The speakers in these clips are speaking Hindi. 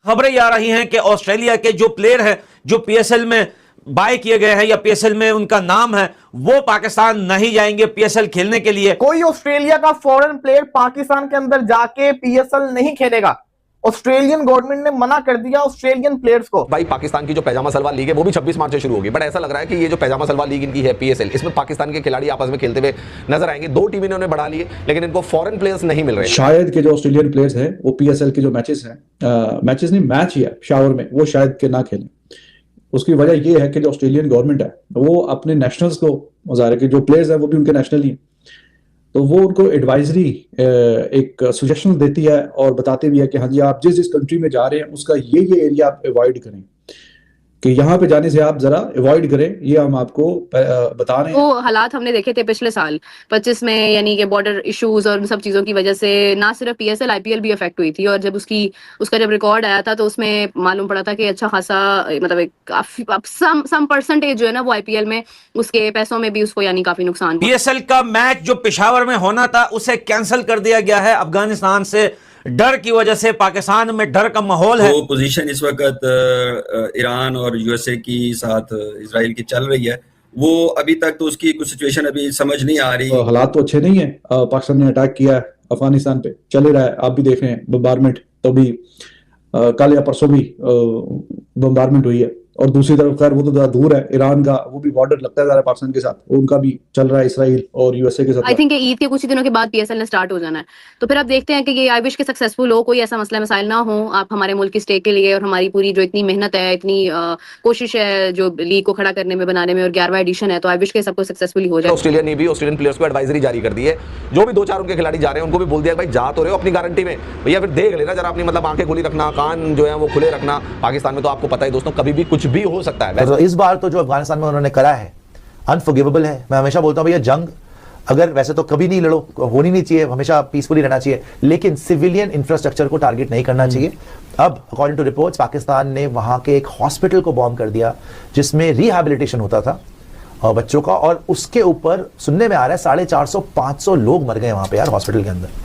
खबरें आ रही हैं कि ऑस्ट्रेलिया के जो प्लेयर हैं जो पीएसएल में बाय किए गए हैं या पीएसएल में उनका नाम है, वो पाकिस्तान नहीं जाएंगे पीएसएल खेलने के लिए। कोई ऑस्ट्रेलिया का फॉरेन प्लेयर पाकिस्तान के अंदर जाके पीएसएल नहीं खेलेगा। ऑस्ट्रेलियन गवर्नमेंट ने मना कर दिया ऑस्ट्रेलियन प्लेयर्स को। भाई पाकिस्तान की जो पैजामा सलवार लीग है वो भी 26 मार्च से शुरू होगी, बट ऐसा लग रहा है कि ये जो पैजामा सलवार लीग इनकी है पीएसएल, इसमें पाकिस्तान के खिलाड़ी आपस में खेलते हुए नजर आएंगे। 2 टीम इन्होंने बढ़ा ली है, लेकिन इनको फॉरेन प्लेयर्स नहीं मिल रहे। शायद के जो ऑस्ट्रेलियन प्लेयर्स हैं वो पीएसएल के जो मैचेस हैं, मैचेस नहीं मैच ही है शावर में, वो शायद के ना खेलें। उसकी वजह ये है कि जो ऑस्ट्रेलियन गवर्नमेंट है वो अपने नेशनल्स को, ज़ाहिर है कि जो प्लेयर्स हैं वो भी उनके नेशनल ही, तो वो उनको एडवाइजरी एक सजेशन देती है और बताती भी है कि हाँ जी आप जिस कंट्री में जा रहे हैं उसका ये एरिया आप अवॉइड करें, कि यहाँ पे जाने से आप जरा अवॉइड करें, ये हम आपको बता रहे हैं। वो हालात हमने देखे थे पिछले साल 25 में, यानी कि बॉर्डर इश्यूज और उन सब चीजों की वजह से ना सिर्फ पीएसएल आईपीएल भी अफेक्ट हुई थी। और जब उसका जब रिकॉर्ड आया था तो उसमें मालूम पड़ा था कि अच्छा खासा, मतलब एक सम परसेंटेज जो है ना वो आईपीएल में उसके पैसों में भी उसको यानी काफी नुकसान। पीएसएल का मैच जो पेशावर में होना था उसे कैंसिल कर दिया गया है अफगानिस्तान से, डर की वजह से। पाकिस्तान में डर का माहौल है। वो पोजीशन इस वक्त ईरान और यूएसए की साथ इजराइल की चल रही है, वो अभी तक तो उसकी कुछ सिचुएशन अभी समझ नहीं आ रही। हालात तो अच्छे नहीं है। पाकिस्तान ने अटैक किया है अफगानिस्तान पे, चल रहा है, आप भी देख रहे हैं बम्बारमेंट, तो भी कल या परसों भी बम्बारमेंट हुई है। और दूसरी तरफ खैर वो तो ज़्यादा दूर है, ईरान का वो भी बॉर्डर लगता है ज़रा पाकिस्तान के साथ, उनका भी चल रहा है इसराइल और यूएसए के साथ। आई थिंक ईद के कुछ ही दिनों के बाद पीएसएल ने स्टार्ट हो जाना है, तो फिर आप देखते हैं कि ये आई विश के सक्सेसफुल हो, कोई ऐसा मसला मसाइल ना हो। आप हमारे मुल्क की स्टेक के लिए और हमारी पूरी जो इतनी मेहनत है, इतनी कोशिश है जो लीग को खड़ा करने में, बनाने में, और 11वां एडिशन है, तो आई विश के सबको सक्सेसफुली हो जाए। ऑस्ट्रेलिया ने भी ऑस्ट्रेलियन प्लेयर्स को एडवाइजरी जारी कर दी है, जो भी 2-4 उनके खिलाड़ी जा रहे हैं उनको भी बोल दिया भाई जा तो रहे हो अपनी गारंटी में, भैया फिर देख लेना जरा अपनी, मतलब आंखें खुली रखना, कान जो है वो खुले रखना। पाकिस्तान में तो आपको पता है दोस्तों कभी भी कुछ भी हो सकता है। तो इस बार तो जो अफगानिस्तान में उन्होंने करा है अनफॉरगिवेबल है। मैं हमेशा बोलता हूं भैया जंग अगर वैसे तो कभी नहीं लड़ो, होनी नहीं चाहिए, हमेशा पीसफुली रहना चाहिए, लेकिन सिविलियन इंफ्रास्ट्रक्चर को टारगेट नहीं करना चाहिए। अब अकॉर्डिंग टू रिपोर्ट्स पाकिस्तान ने वहां के एक हॉस्पिटल को बॉम्ब कर दिया जिसमें रिहैबिलिटेशन होता था बच्चों का, और उसके ऊपर सुनने में आ रहा है 450-500 लोग मर गए वहां पे यार हॉस्पिटल के अंदर।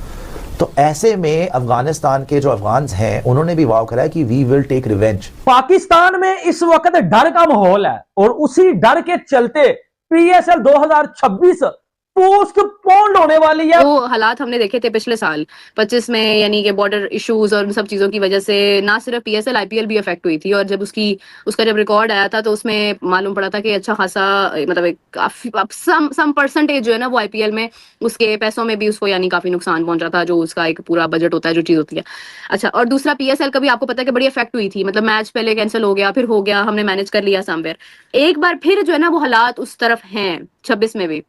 तो ऐसे में अफगानिस्तान के जो अफगान हैं उन्होंने भी वाव करा है कि we will take revenge. Pakistan में इस वक्त डर का माहौल है और उसी डर के चलते पीएसएल 2026 पोस्टपोन्ड होने वाली है। वो हालात हमने देखे थे पिछले साल 25 में, यानी कि बॉर्डर इश्यूज और उन सब चीजों की वजह से ना सिर्फ पीएसएल आईपीएल भी अफेक्ट हुई थी। और जब उसका जब रिकॉर्ड आया था तो उसमें मालूम पड़ा था कि अच्छा खासा, मतलब एक सम परसेंटेज जो है ना वो आईपीएल में उसके पैसों में भी उसको यानी काफी नुकसान पहुंच रहा था, जो उसका एक पूरा बजट होता है, जो चीज होती है। अच्छा, और दूसरा पीएसएल का भी आपको पता है कि बड़ी अफेक्ट हुई थी, मतलब मैच पहले कैंसिल हो गया, फिर हो गया, हमने मैनेज कर लिया समवेयर। एक बार फिर जो है ना वो हालात उस तरफ हैं 26 में भी,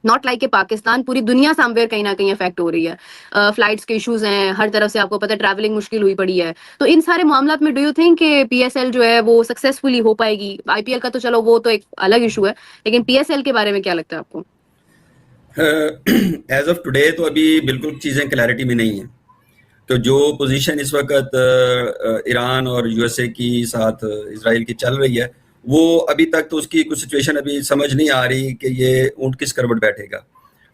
नॉट लाइक के पाकिस्तान, पूरी दुनिया समवेयर कहीं ना कहीं अफेक्ट हो रही है। फ्लाइट्स के इश्यूज हैं हर तरफ से, आपको पता है ट्रैवलिंग मुश्किल हुई पड़ी है। तो इन सारे मामलात में डू यू थिंक कि पीएसएल जो है वो सक्सेसफुली हो पाएगी? आईपीएल का तो चलो वो तो एक अलग इशू है, लेकिन पीएसएल के बारे में क्या लगता है आपको? एज ऑफ टुडे तो अभी बिल्कुल चीजें क्लैरिटी में नहीं है। तो जो पोजीशन इस वक्त ईरान और यूएसए की साथ इजराइल की चल रही है, वो अभी तक तो उसकी कुछ सिचुएशन अभी समझ नहीं आ रही कि ये ऊंट किस करवट बैठेगा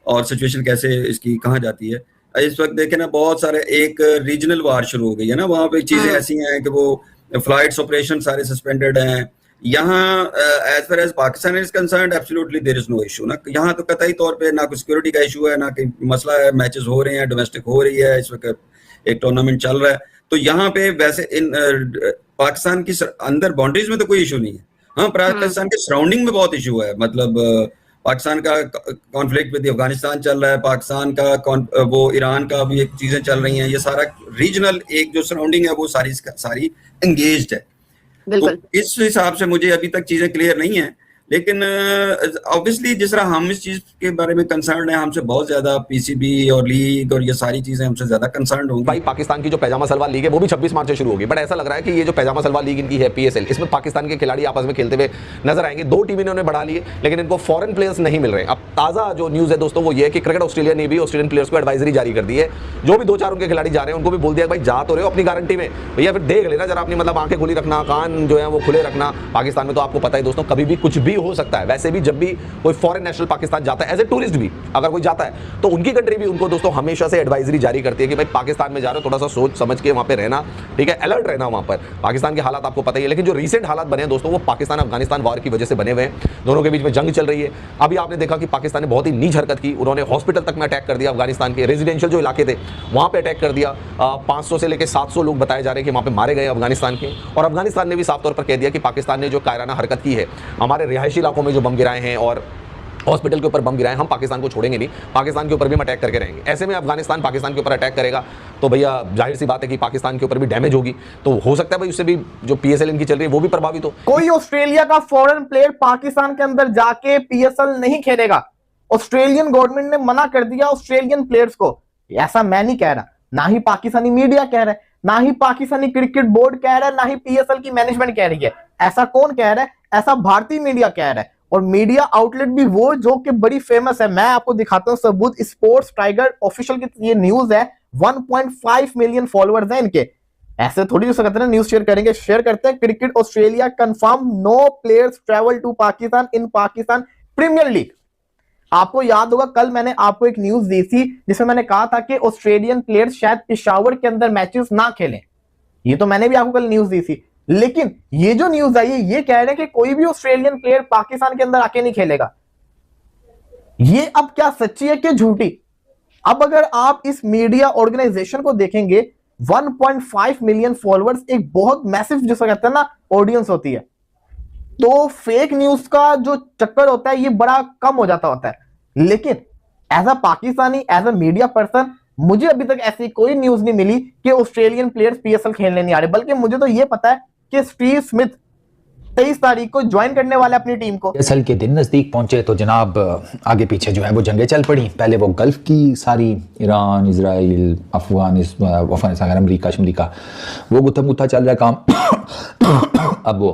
और सिचुएशन कैसे इसकी कहाँ जाती है। इस वक्त देखें ना, बहुत सारे एक रीजनल वार शुरू हो गई है ना, वहाँ पे चीजें ऐसी हैं कि वो फ्लाइट्स ऑपरेशन सारे सस्पेंडेड हैं। यहाँ as far as Pakistan is concerned absolutely there is no issue ना, यहाँ तो कतई तौर पे ना कोई सिक्योरिटी का इशू है, ना कोई मसला है, मैचेस हो रहे हैं, डोमेस्टिक हो रही है, इस वक्त एक टूर्नामेंट चल रहा है। तो यहाँ पे वैसे इन पाकिस्तान की अंदर बाउंड्रीज में तो कोई इशू नहीं है। हाँ, पाकिस्तान के सराउंडिंग में बहुत इशू है, मतलब पाकिस्तान का कॉन्फ्लिक्ट विद अफगानिस्तान चल रहा है, पाकिस्तान का वो ईरान का भी एक चीजें चल रही हैं, ये सारा रीजनल एक जो सराउंडिंग है वो सारी एंगेज्ड है। तो इस हिसाब से मुझे अभी तक चीजें क्लियर नहीं है, लेकिन ऑब्वियसली जिस तरह हम इस चीज के बारे में कंसर्न है, हमसे बहुत ज्यादा पीसीबी और लीग और ये सारी चीजें हमसे ज्यादा कंसर्न होंगी। भाई पाकिस्तान की जो पैजामा सलवार लीग है वो भी 26 मार्च से शुरू होगी, बट ऐसा लग रहा है कि ये जो पैजामा सलवार लीग इनकी है पीएसएल, इसमें पाकिस्तान के खिलाड़ी आपस में खेलते हुए नजर आएंगे। 2 टीम इन्होंने बढ़ा ली है, लेकिन इनको फॉरेन प्लेयर्स नहीं मिल रहे। अब ताजा जो न्यूज है दोस्तों वो ये है कि क्रिकेट ऑस्ट्रेलिया ने भी ऑस्ट्रेलियन प्लेयर्स को एडवाइजरी जारी कर दी है, जो भी 2-4 उनके खिलाड़ी जा रहे हैं उनको भी बोल दिया भाई जा तो रहे हो अपनी गारंटी में, भैया फिर देख लेना जरा अपनी, मतलब आंखें खुली रखना, कान जो है वो खुले रखना। पाकिस्तान में तो आपको पता है दोस्तों कभी भी कुछ भी हो सकता है। वैसे भी जब भी कोई फॉरेन नेशनल पाकिस्तान जाता है, एज ए टूरिस्ट भी अगर कोई जाता है, तो उनकी कंट्री भी उनको दोस्तों हमेशा से एडवाइजरी जारी करती है कि भाई पाकिस्तान में जा रहे हो, थोड़ा सा सोच समझ के वहां पे रहना, ठीक है, अलर्ट रहना वहां पर। पाकिस्तान के हालात आपको पता ही है, लेकिन जो रीसेंट हालात बने हैं दोस्तों, वो पाकिस्तान अफगानिस्तान वॉर की वजह से बने हुए हैं। दोनों के बीच में जंग चल रही है। अभी आपने देखा कि पाकिस्तान ने बहुत ही नीच हरकत की, उन्होंने हॉस्पिटल तक में अटैक कर दिया, अफगानिस्तान के रेजिडेंशियल जो इलाके थे वहां पे अटैक कर दिया। 500 से लेकर 700 लोग बताए जा रहे हैं कि वहां पे मारे गए अफगानिस्तान के। और अफगानिस्तान ने भी साफ तौर पर कह दिया कि पाकिस्तान ने जो कायराना हरकत की है, हमारे रिहायशी इलाकों में जो बम गिराए हैं और हॉस्पिटल के ऊपर बम गिराए, हम पाकिस्तान को छोड़ेंगे नहीं, पाकिस्तान के ऊपर भी हम अटैक करके रहेंगे। ऐसे में अफगानिस्तान पाकिस्तान के ऊपर अटैक करेगा तो भैया जाहिर सी बात है कि पाकिस्तान के ऊपर भी डैमेज होगी, तो हो सकता है भाई उससे भी जो पीएसएल इनकी चल रही है वो भी प्रभावित हो। कोई ऑस्ट्रेलिया का फॉरेन प्लेयर पाकिस्तान के अंदर जाके पीएसएल नहीं खेलेगा। ऑस्ट्रेलियन गवर्नमेंट ने मना कर दिया ऑस्ट्रेलियन प्लेयर्स को। ऐसा मैं नहीं कह रहा, ना ही पाकिस्तानी मीडिया कह रहा है, ना ही पाकिस्तानी क्रिकेट बोर्ड कह रहा है, ना ही पीएसएल की मैनेजमेंट कह रही है। ऐसा कौन कह रहा है? ऐसा भारतीय मीडिया कह रहा है, और मीडिया आउटलेट भी वो जो कि बड़ी फेमस है। मैं आपको दिखाता हूं सबूत। स्पोर्ट्स टाइगर ऑफिशियल की ये न्यूज है, 1.5 मिलियन फॉलोअर्स हैं इनके। ऐसे थोड़ी हो सकता है न्यूज शेयर करेंगे, शेयर करते हैं। Cricket Australia confirm no players travel to Pakistan in Pakistan premier league. आपको याद होगा कल मैंने आपको एक न्यूज दी थी जिसमें मैंने कहा था कि ऑस्ट्रेलियन प्लेयर्स शायद पेशावर के अंदर मैचेस ना खेलें। ये तो मैंने भी आपको कल न्यूज दी थी, लेकिन ये जो न्यूज आई है ये कह रहे हैं कि कोई भी ऑस्ट्रेलियन प्लेयर पाकिस्तान के अंदर आके नहीं खेलेगा। ये अब क्या सच्ची है कि झूठी? अब अगर आप इस मीडिया ऑर्गेनाइजेशन को देखेंगे, 1.5 मिलियन फॉलोअर्स एक बहुत मैसिव जिसको कहते हैं ना ऑडियंस होती है, तो फेक न्यूज का जो चक्कर होता है ये बड़ा कम हो जाता होता है। लेकिन as a Pakistani, as a media person, मुझे अभी तक ऐसी कोई न्यूज नहीं मिली कि ऑस्ट्रेलियन प्लेयर्स पीएसएल खेलने नहीं आ रहे। बल्कि मुझे तो ये पता है कि स्टीव स्मिथ 23 तारीख को ज्वाइन करने वाला अपनी टीम को। पीएसएल के दिन नज़दीक पहुंचे तो जनाब आगे पीछे जो है वो जंगें चल पड़ी। पहले वो गल्फ की सारी, ईरान, इजराइल, अफगानिस्तान, अमरीका वो गुत्था चल रहा है काम। अब वो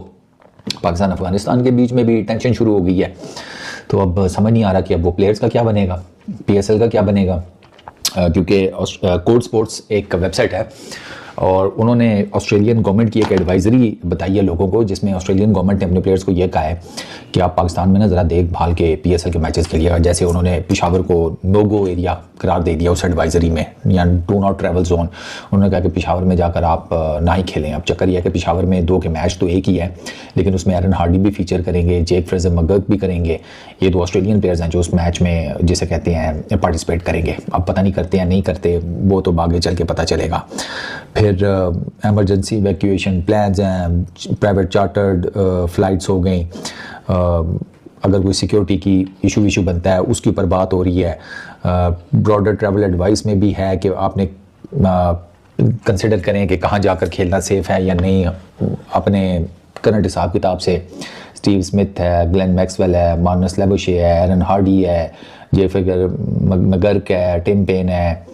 पाकिस्तान अफगानिस्तान के बीच में भी टेंशन शुरू हो गई है। तो अब समझ नहीं आ रहा कि अब वो प्लेयर्स का क्या बनेगा, पीएसएल का क्या बनेगा। क्योंकि कोड स्पोर्ट्स एक वेबसाइट है और उन्होंने ऑस्ट्रेलियन गवर्नमेंट की एक एडवाइजरी बताई है लोगों को, जिसमें ऑस्ट्रेलियन गवर्नमेंट ने अपने प्लेयर्स को ये कहा है कि आप पाकिस्तान में ना ज़रा देखभाल के पीएसएल के मैचेस खेलिएगा। जैसे उन्होंने पेशावर को नो गो एरिया करार दे दिया उस एडवाइजरी में, या डू नॉट ट्रैवल जोन। उन्होंने कहा कि पेशावर में जाकर आप ना ही खेलें। अब चक्कर यह है कि पेशावर में 2 के मैच तो एक ही है, लेकिन उसमें एरन हार्डी भी फीचर करेंगे, जेक फ्रेजर मगर्क भी करेंगे। ये 2 ऑस्ट्रेलियन प्लेयर्स हैं जो उस मैच में जिसे कहते हैं पार्टिसिपेट करेंगे। अब पता नहीं करते या नहीं करते, वो तो आगे चल के पता चलेगा। फिर एमरजेंसी इवैक्यूएशन प्लान्स हैं, प्राइवेट चार्टर्ड फ़्लाइट्स हो गई। अगर कोई सिक्योरिटी की इशू बनता है उसके ऊपर बात हो रही है। ब्रॉडर ट्रैवल एडवाइस में भी है कि आपने कंसिडर करें कि कहाँ जाकर खेलना सेफ़ है या नहीं। अपने करंट हिसाब किताब से स्टीव स्मिथ है, ग्लेन मैक्सवेल है, मार्नस लेबोशे है, एरन हार्डी है, जेफर मगर्क है, टिम पेन है,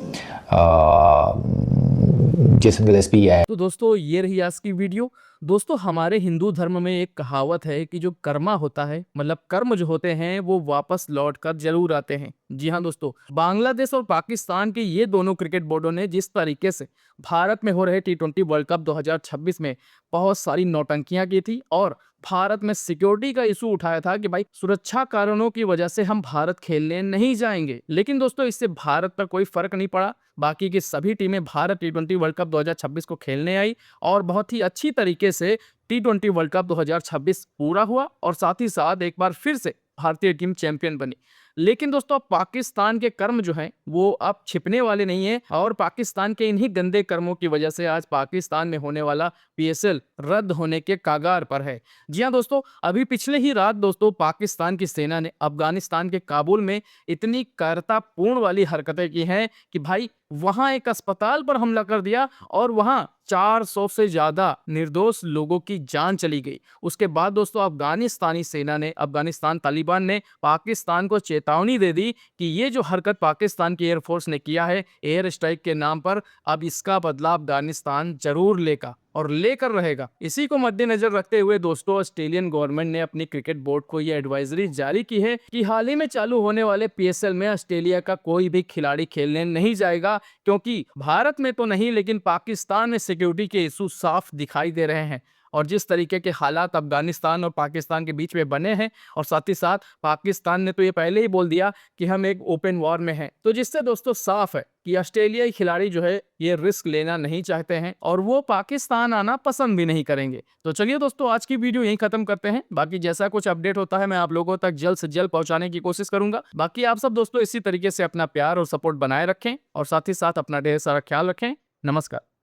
जेसन गिलेस्पी है। तो दोस्तों ये रही आज की वीडियो। दोस्तों हमारे हिंदू धर्म में एक कहावत है कि जो कर्मा होता है, मतलब कर्म जो होते हैं वो वापस लौट कर जरूर आते हैं। जी हाँ दोस्तों, बांग्लादेश और पाकिस्तान के ये दोनों क्रिकेट बोर्डों ने जिस तरीके से भारत में हो रहे T20 वर्ल्ड कप 2026 में बहुत सारी नौटंकियां की थी और भारत में सिक्योरिटी का इशू उठाया था कि भाई सुरक्षा कारणों की वजह से हम भारत खेलने नहीं जाएंगे, लेकिन दोस्तों इससे भारत पर कोई फर्क नहीं पड़ा। बाकी की सभी टीमें भारत T20 वर्ल्ड कप 2026 को खेलने आई और बहुत ही अच्छी तरीके से T20 वर्ल्ड कप 2026 पूरा हुआ और साथ ही साथ एक बार फिर से भारतीय टीम चैंपियन बनी। लेकिन दोस्तों पाकिस्तान के कर्म जो हैं वो अब छिपने वाले नहीं है और पाकिस्तान के इन्हीं गंदे कर्मों की वजह से आज पाकिस्तान में होने वाला पीएसएल रद्द होने के कागार पर है। जी हाँ दोस्तों, अभी पिछले ही रात दोस्तों पाकिस्तान की सेना ने अफगानिस्तान के काबुल में इतनी कायरतापूर्ण वाली हरकतें की हैं कि भाई वहां एक अस्पताल पर हमला कर दिया और वहां 400 से ज्यादा निर्दोष लोगों की जान चली गई। उसके बाद दोस्तों अफगानिस्तानी सेना ने, अफगानिस्तान तालिबान ने पाकिस्तान को चेतावनी दे दी कि ये जो हरकत पाकिस्तान की एयरफोर्स ने किया है एयर स्ट्राइक के नाम पर, अब इसका बदला अफगानिस्तान जरूर लेगा और लेकर रहेगा। इसी को मद्देनजर रखते हुए दोस्तों ऑस्ट्रेलियन गवर्नमेंट ने अपनी क्रिकेट बोर्ड को यह एडवाइजरी जारी की है कि हाल ही में चालू होने वाले पीएसएल में ऑस्ट्रेलिया का कोई भी खिलाड़ी खेलने नहीं जाएगा, क्योंकि भारत में तो नहीं लेकिन पाकिस्तान में सिक्योरिटी के इशू साफ दिखाई दे रहे हैं। और जिस तरीके के हालात अफगानिस्तान और पाकिस्तान के बीच में बने हैं, और साथ ही साथ पाकिस्तान ने तो ये पहले ही बोल दिया कि हम एक ओपन वॉर में हैं, तो जिससे दोस्तों साफ है कि ऑस्ट्रेलियाई खिलाड़ी जो है ये रिस्क लेना नहीं चाहते हैं और वो पाकिस्तान आना पसंद भी नहीं करेंगे। तो चलिए दोस्तों, आज की वीडियो यहीं खत्म करते हैं। बाकी जैसा कुछ अपडेट होता है मैं आप लोगों तक जल्द से जल्द पहुंचाने की कोशिश करूंगा। बाकी आप सब दोस्तों इसी तरीके से अपना प्यार और सपोर्ट बनाए रखें और साथ ही साथ अपना ढेर सारा ख्याल रखें। नमस्कार।